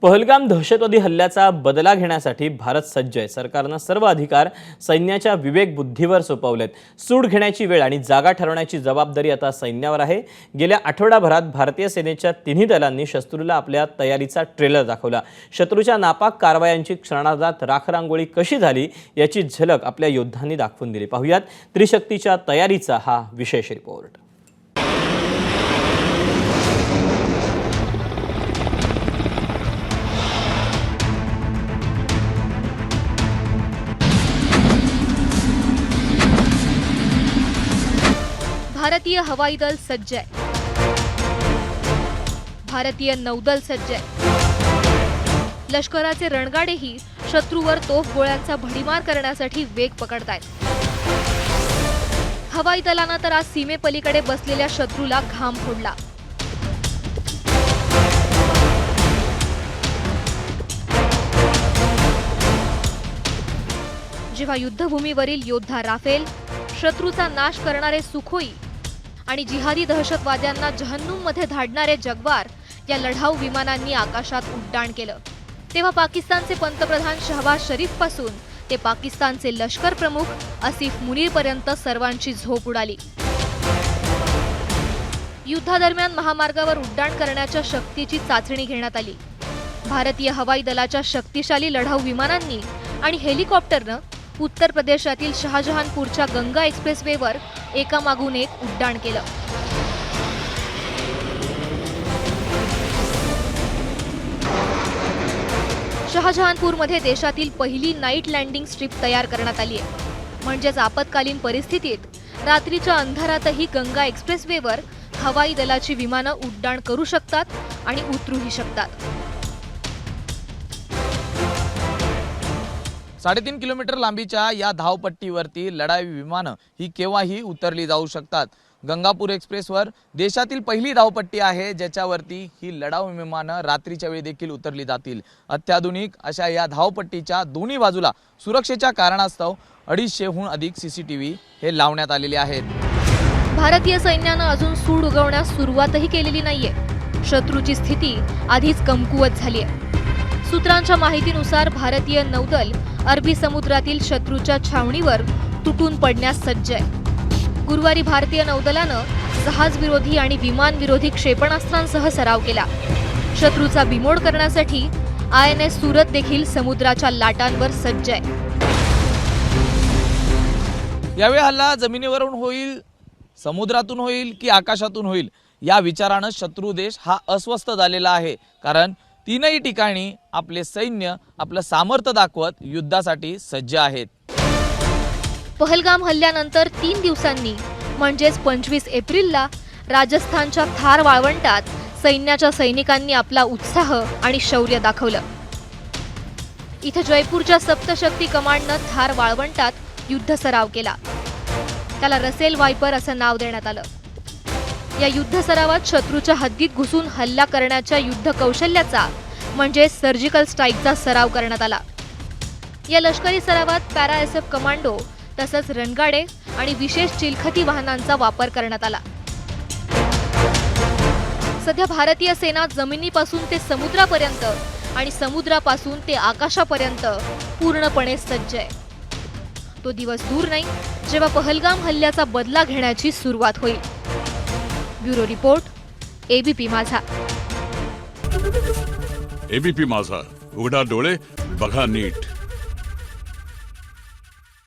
पहलगाम दहशतवादी हल्ल्याचा बदला घेण्यासाठी भारत सज्ज आहे। सरकारने सर्व अधिकार सैन्याच्या विवेक बुद्धीवर सोपवलेत। सूड घेण्याची वेळ आणि जागा ठरवण्याची जबाबदारी आता सैन्यावर आहे। गेल्या आठवडाभरात भारतीय सेनेच्या तिन्ही दलांनी शत्रूला आपल्या तयारीचा ट्रेलर दाखवला। शत्रूच्या नापाक कारवायांची क्षणार्धात राखरांगोळी कशी झाली याची झलक आपल्या योद्धांनी दाखवून दिली। पाहुयात त्रिशक्तीच्या तयारीचा हा विशेष रिपोर्ट। भारतीय हवाई दल सज्ज आहे। भारतीय नौदल सज्ज आहे। लष्कराचे रणगाडेही शत्रूवर तोफगोळ्यांचा भडीमार करण्यासाठी वेग पकडतायत। हवाई दलानं तर आज सीमेपलीकडे बसलेल्या शत्रूला घाम फोडला। जेव्हा युद्धभूमीवरील योद्धा राफेल, शत्रूचा नाश करणारे सुखोई आणि जिहादी दहशतवाद्यांना जहन्नुममध्ये धाडणारे जग्वार या लढाऊ विमानांनी आकाशात उड्डाण केलं, तेव्हा पाकिस्तानचे पंतप्रधान शहबाज शरीफ पासून ते पाकिस्तानचे लष्कर प्रमुख आसिफ मुनीरपर्यंत सर्वांची झोप उडाली। युद्धादरम्यान महामार्गावर उड्डाण करण्याच्या शक्तीची चाचणी घेण्यात आली। भारतीय हवाई दलाच्या शक्तिशाली लढाऊ विमानांनी आणि हेलिकॉप्टरनं उत्तर प्रदेशातील शहाजहानपूरच्या गंगा एक्सप्रेसवेवर एकामागून एक उड्डाण केलं। शहाजहानपूरमध्ये देशातील पहिली नाईट लँडिंग स्ट्रीप तयार करण्यात आली आहे। म्हणजेच आपत्कालीन परिस्थितीत रात्रीच्या अंधारातही गंगा एक्सप्रेसवेवर हवाई दलाची विमानं उड्डाण करू शकतात आणि उतरूही शकतात। 3.5 किलोमीटर लांबीच्या या धावपट्टीवरती लढाई विमानं ही केव्हाही उतरली जाऊ शकतात। गंगापूर एक्सप्रेसवर देशातील पहिली धावपट्टी आहे, ज्याच्यावरती ही लढाऊ विमानं रात्रीच्या वेळी देखील उतरली जातील। अत्याधुनिक अशा या धावपट्टीच्या दोन्ही बाजूला सुरक्षेच्या कारणास्तव 250हून अधिक सीसीटीव्ही हे लावण्यात आलेले आहेत। भारतीय सैन्यानं अजून सूड उगवण्यास सुरुवातही केलेली नाहीये। शत्रूची स्थिती आधीच कमकुवत झाली आहे। सूत्रांच्या माहितीनुसार भारतीय नौदल अरबी समुद्रातील शत्रूच्या छावणीवर तुटून पडण्यास सज्ज आहे। गुरुवारी भारतीय नौदलानं जहाजविरोधी आणि विमानविरोधी क्षेपणास्त्रांसह सराव केला। शत्रूचा बिमोड करण्यासाठी INS सूरत देखील समुद्राच्या लाटांवर सज्ज आहे। यावेळी हल्ला जमिनीवरून होईल, समुद्रातून होईल की आकाशातून होईल, या विचारानं शत्रू देश हा अस्वस्थ झालेला आहे। कारण तीनही ठिकाणी आपले सैन्य आपलं सामर्थ्य दाखवत युद्धासाठी सज्ज आहेत। पहलगाम हल्ल्यानंतर 3 दिवसांनी म्हणजेच 25 एप्रिलला राजस्थानच्या थार वाळवंटात सैन्याच्या सैनिकांनी आपला उत्साह आणि शौर्य दाखवलं। इथं जयपूरच्या सप्तशक्ती कमांडनं थार वाळवंटात युद्ध सराव केला। त्याला रसेल वायपर असं नाव देण्यात आलं। या युद्ध सरावात शत्रूच्या हद्दीत घुसून हल्ला करण्याच्या युद्ध कौशल्याचा म्हणजे सर्जिकल स्ट्राईकचा सराव करण्यात आला। या लष्करी सरावात पॅरा SF कमांडो तसंच रणगाडे आणि विशेष चिलखती वाहनांचा वापर करण्यात आला। सध्या भारतीय सेना जमिनीपासून ते समुद्रापर्यंत आणि समुद्रापासून ते आकाशापर्यंत पूर्णपणे सज्ज आहे। तो दिवस दूर नाही जेव्हा पहलगाम हल्ल्याचा बदला घेण्याची सुरुवात होईल। ब्युरो रिपोर्ट, ABP माझा। ABP माझा, उघडा डोळे बघा नीट।